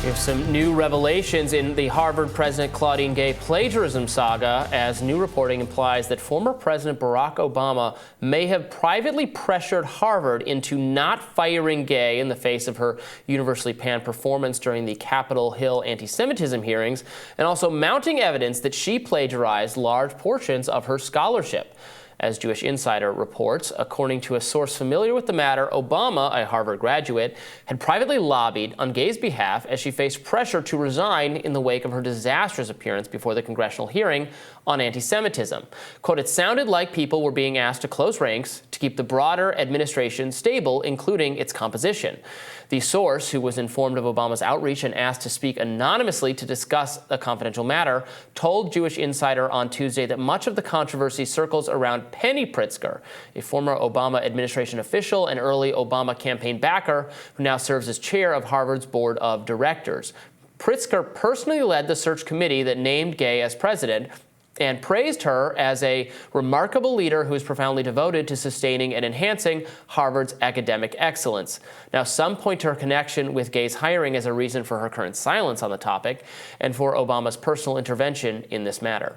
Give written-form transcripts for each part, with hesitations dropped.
We have some new revelations in the Harvard President Claudine Gay plagiarism saga, as new reporting implies that former President Barack Obama may have privately pressured Harvard into not firing Gay in the face of her universally panned performance during the Capitol Hill anti-Semitism hearings, and also mounting evidence that she plagiarized large portions of her scholarship. As Jewish Insider reports, according to a source familiar with the matter, Obama, a Harvard graduate, had privately lobbied on Gay's behalf as she faced pressure to resign in the wake of her disastrous appearance before the congressional hearing on anti-Semitism. Quote, "It sounded like people were being asked to close ranks to keep the broader administration stable, including its composition." The source, who was informed of Obama's outreach and asked to speak anonymously to discuss a confidential matter, told Jewish Insider on Tuesday that much of the controversy circles around Penny Pritzker, a former Obama administration official and early Obama campaign backer who now serves as chair of Harvard's board of directors. Pritzker personally led the search committee that named Gay as president and praised her as a remarkable leader who is profoundly devoted to sustaining and enhancing Harvard's academic excellence. Now, some point to her connection with Gay's hiring as a reason for her current silence on the topic and for Obama's personal intervention in this matter.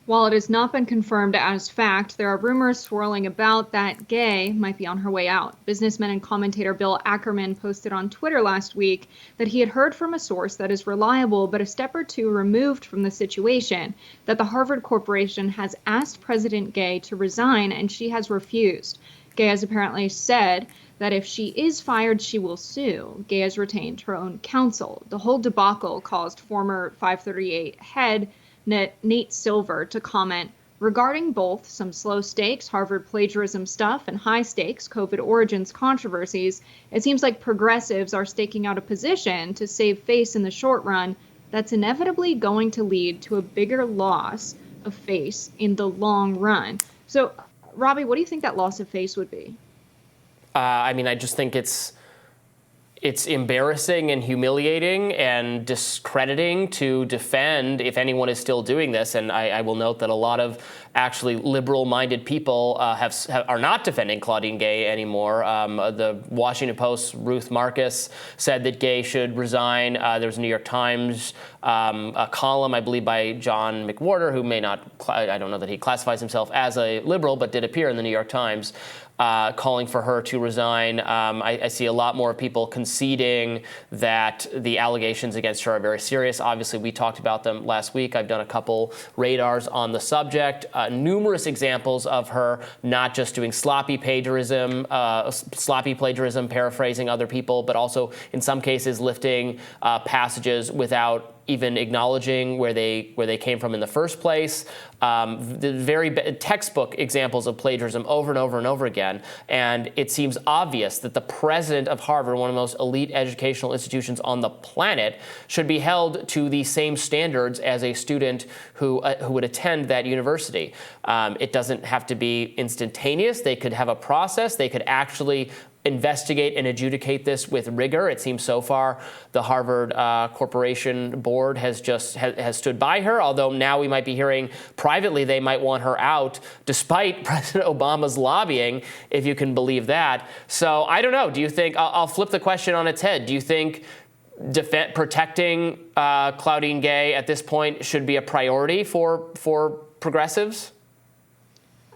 While it has not been confirmed as fact, there are rumors swirling about that Gay might be on her way out. Businessman and commentator Bill Ackerman posted on Twitter last week that he had heard from a source that is reliable but a step or two removed from the situation that the Harvard Corporation has asked President Gay to resign, and she has refused. Gay has apparently said that if she is fired, she will sue. Gay has retained her own counsel. The whole debacle caused former 538 head Nate Silver to comment, regarding both some slow stakes Harvard plagiarism stuff and high stakes COVID origins controversies, it seems like progressives are staking out a position to save face in the short run that's inevitably going to lead to a bigger loss of face in the long run. So, Robbie, what do you think that loss of face would be? I just think it's embarrassing and humiliating and discrediting to defend, if anyone is still doing this. And I will note that a lot of actually liberal-minded people are not defending Claudine Gay anymore. The Washington Post's Ruth Marcus said that Gay should resign. There was a New York Times a column, I believe, by John McWhorter, who may not, I don't know that he classifies himself as a liberal, but did appear in the New York Times, calling for her to resign. I see a lot more people conceding that the allegations against her are very serious. Obviously, we talked about them last week. I've done a couple radars on the subject. Numerous examples of her not just doing sloppy plagiarism, paraphrasing other people, but also in some cases lifting passages without even acknowledging where they came from in the first place. The very textbook examples of plagiarism over and over and over again. And it seems obvious that the president of Harvard, one of the most elite educational institutions on the planet, should be held to the same standards as a student who would attend that university. It doesn't have to be instantaneous. They could have a process. They could actually investigate and adjudicate this with rigor. It seems so far the Harvard Corporation board has stood by her, although now we might be hearing privately they might want her out despite President Obama's lobbying, if you can believe that. So I don't know. Do you think, I'll flip the question on its head, do you think protecting Claudine Gay at this point should be a priority for progressives?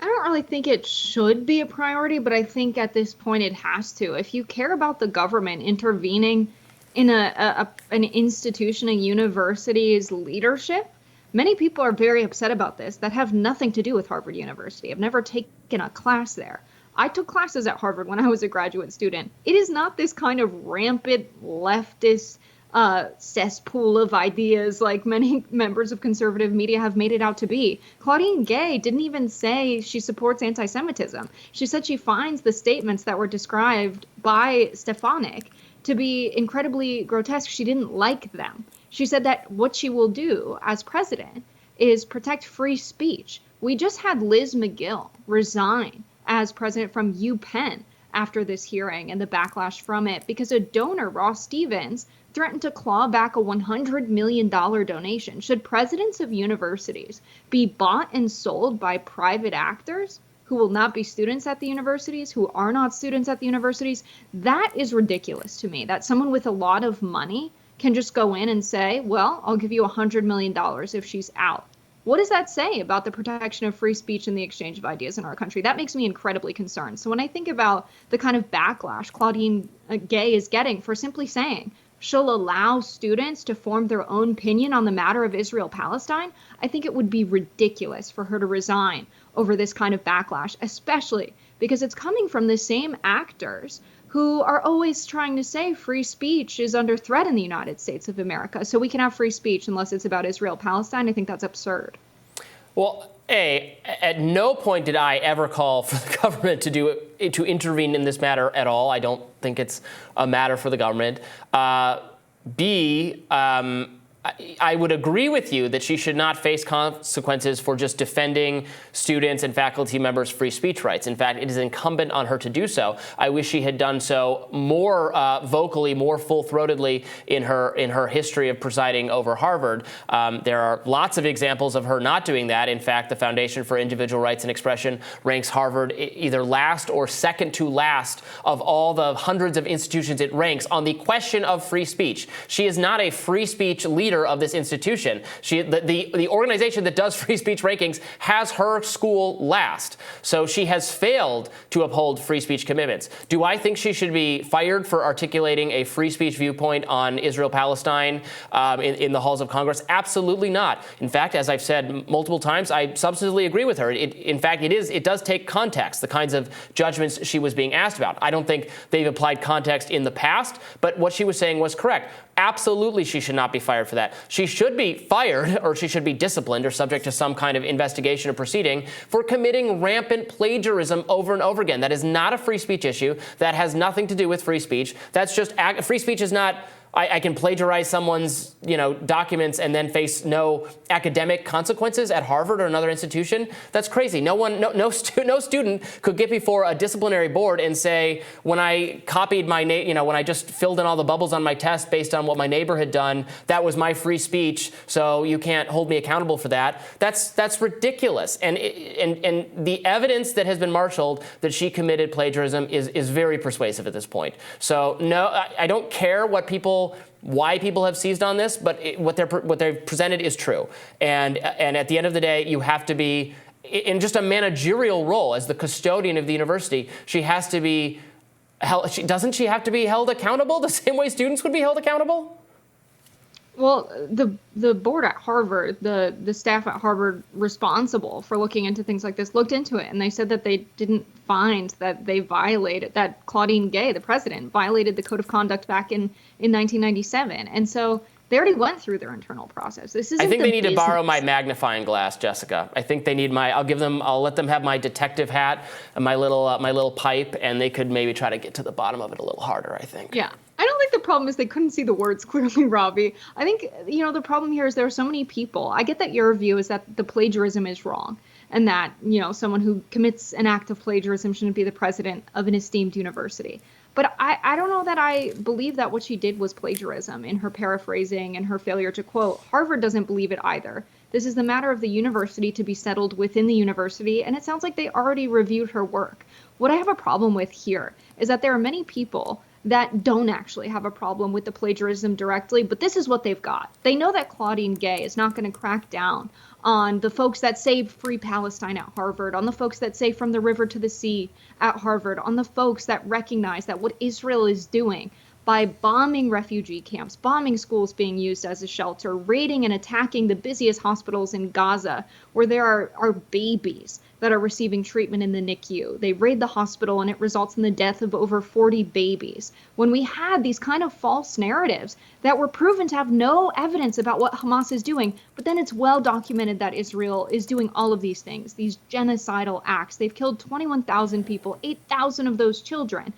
I don't really think it should be a priority, but I think at this point it has to. If you care about the government intervening in an institution, a university's leadership, many people are very upset about this that have nothing to do with Harvard University. I've never taken a class there. I took classes at Harvard when I was a graduate student. It is not this kind of rampant leftist cesspool of ideas like many members of conservative media have made it out to be. Claudine Gay didn't even say she supports anti-Semitism. She said she finds the statements that were described by Stefanik to be incredibly grotesque. She didn't like them. She said that what she will do as president is protect free speech. We just had Liz McGill resign as president from UPenn after this hearing and the backlash from it because a donor, Ross Stevens, threatened to claw back a $100 million donation. Should presidents of universities be bought and sold by private actors who will not be students at the universities, who are not students at the universities? That is ridiculous to me, that someone with a lot of money can just go in and say, well, I'll give you $100 million if she's out. What does that say about the protection of free speech and the exchange of ideas in our country? That makes me incredibly concerned. So when I think about the kind of backlash Claudine Gay is getting for simply saying she'll allow students to form their own opinion on the matter of Israel-Palestine, I think it would be ridiculous for her to resign over this kind of backlash, especially because it's coming from the same actors who are always trying to say free speech is under threat in the United States of America. So we can have free speech unless it's about Israel-Palestine. I think that's absurd. Well, at no point did I ever call for the government to intervene in this matter at all. I don't think it's a matter for the government. B, I would agree with you that she should not face consequences for just defending students and faculty members' free speech rights. In fact, it is incumbent on her to do so. I wish she had done so more vocally, more full-throatedly in her history of presiding over Harvard. There are lots of examples of her not doing that. In fact, the Foundation for Individual Rights and Expression ranks Harvard either last or second to last of all the hundreds of institutions it ranks on the question of free speech. She is not a free speech leader of this institution. The organization that does free speech rankings has her school last. So she has failed to uphold free speech commitments. Do I think she should be fired for articulating a free speech viewpoint on Israel-Palestine in the halls of Congress? Absolutely not. In fact, as I've said multiple times, I substantively agree with her. In fact, it does take context, the kinds of judgments she was being asked about. I don't think they've applied context in the past, but what she was saying was correct. Absolutely, she should not be fired for that. She should be fired, or she should be disciplined or subject to some kind of investigation or proceeding for committing rampant plagiarism over and over again. That is not a free speech issue. That has nothing to do with free speech. That's just free speech is not I can plagiarize someone's documents and then face no academic consequences at Harvard or another institution. That's crazy. No student could get before a disciplinary board and say, when I copied my when I just filled in all the bubbles on my test based on what my neighbor had done, that was my free speech, so you can't hold me accountable for that. That's ridiculous. And the evidence that has been marshaled that she committed plagiarism is very persuasive at this point. So no, I don't care why people have seized on this, but what they've presented is true. And at the end of the day, you have to be in just a managerial role as the custodian of the university. She has to be held. Doesn't she have to be held accountable the same way students would be held accountable? Well, the board at Harvard, the staff at Harvard responsible for looking into things like this looked into it, and they said that they didn't find that that Claudine Gay, the president, violated the code of conduct back in 1997. And so they already went through their internal process. I think they need to borrow my magnifying glass, Jessica. I think they need I'll let them have my detective hat and my little pipe, and they could maybe try to get to the bottom of it a little harder, I think. Yeah. I don't think the problem is they couldn't see the words clearly, Robbie. I think, the problem here is there are so many people. I get that your view is that the plagiarism is wrong and that, someone who commits an act of plagiarism shouldn't be the president of an esteemed university. But I don't know that I believe that what she did was plagiarism in her paraphrasing and her failure to quote. Harvard doesn't believe it either. This is the matter of the university to be settled within the university, and it sounds like they already reviewed her work. What I have a problem with here is that there are many people that don't actually have a problem with the plagiarism directly, but this is what they've got. They know that Claudine Gay is not going to crack down on the folks that say free Palestine at Harvard, on the folks that say from the river to the sea at Harvard, on the folks that recognize that what Israel is doing by bombing refugee camps, bombing schools being used as a shelter, raiding and attacking the busiest hospitals in Gaza, where there are babies that are receiving treatment in the NICU. They raid the hospital and it results in the death of over 40 babies. When we had these kind of false narratives that were proven to have no evidence about what Hamas is doing, but then it's well documented that Israel is doing all of these things, these genocidal acts. They've killed 21,000 people, 8,000 of those children.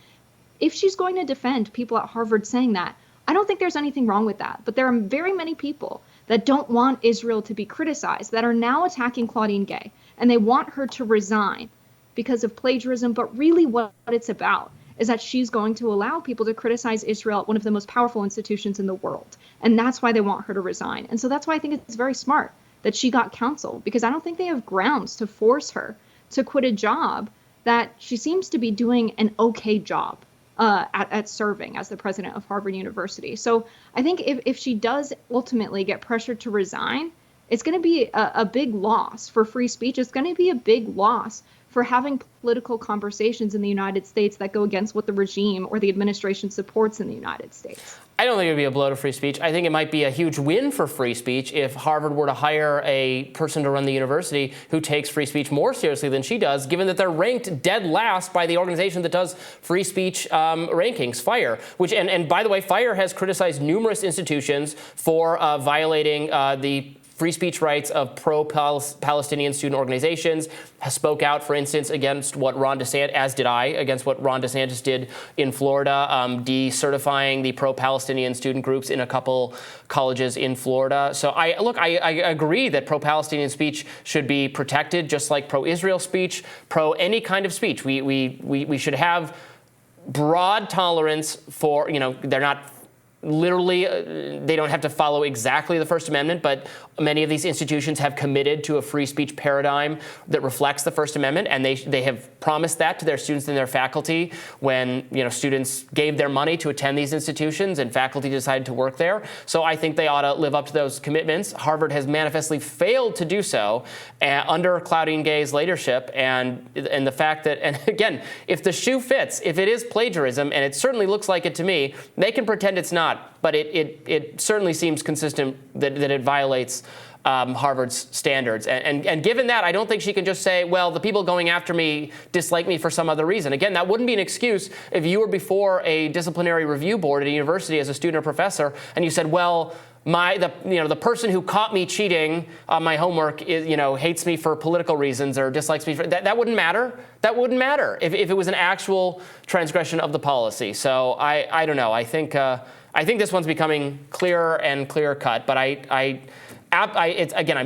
If she's going to defend people at Harvard saying that, I don't think there's anything wrong with that. But there are very many people that don't want Israel to be criticized that are now attacking Claudine Gay, and they want her to resign because of plagiarism. But really what it's about is that she's going to allow people to criticize Israel at one of the most powerful institutions in the world. And that's why they want her to resign. And so that's why I think it's very smart that she got counsel, because I don't think they have grounds to force her to quit a job that she seems to be doing an okay job. at serving as the president of Harvard University. So I think if she does ultimately get pressured to resign, it's going to be a big loss for free speech. It's going to be a big loss for having political conversations in the United States that go against what the regime or the administration supports in the United States. I don't think it would be a blow to free speech. I think it might be a huge win for free speech if Harvard were to hire a person to run the university who takes free speech more seriously than she does, given that they're ranked dead last by the organization that does free speech rankings, FIRE. And by the way, FIRE has criticized numerous institutions for violating the free speech rights of pro-Palestinian student organizations, spoke out, for instance, against what Ron DeSantis, as did I, against what Ron DeSantis did in Florida, decertifying the pro-Palestinian student groups in a couple colleges in Florida. So I agree that pro-Palestinian speech should be protected, just like pro-Israel speech, any kind of speech. We should have broad tolerance for, they're not literally, they don't have to follow exactly the First Amendment, but many of these institutions have committed to a free speech paradigm that reflects the First Amendment, and they have promised that to their students and their faculty when students gave their money to attend these institutions and faculty decided to work there. So I think they ought to live up to those commitments. Harvard has manifestly failed to do so under Claudine Gay's leadership, and the fact that, and again, if the shoe fits, if it is plagiarism, and it certainly looks like it to me, they can pretend it's not. But it certainly seems consistent that it violates Harvard's standards. And given that, I don't think she can just say, well, the people going after me dislike me for some other reason. Again, that wouldn't be an excuse if you were before a disciplinary review board at a university as a student or professor, and you said, well, the person who caught me cheating on my homework is, hates me for political reasons or dislikes me for that wouldn't matter. That wouldn't matter if it was an actual transgression of the policy. So I don't know. I think this one's becoming clearer and clearer cut. But I'm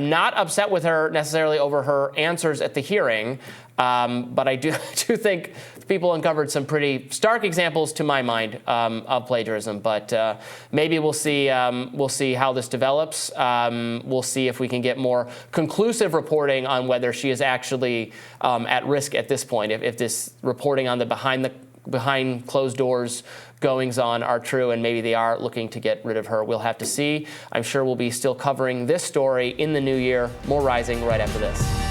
not upset with her necessarily over her answers at the hearing. But I do think people uncovered some pretty stark examples, to my mind, of plagiarism. But maybe we'll see how this develops. We'll see if we can get more conclusive reporting on whether she is actually at risk at this point. If this reporting on the behind closed doors goings on are true, and maybe they are looking to get rid of her. We'll have to see. I'm sure we'll be still covering this story in the new year. More Rising right after this.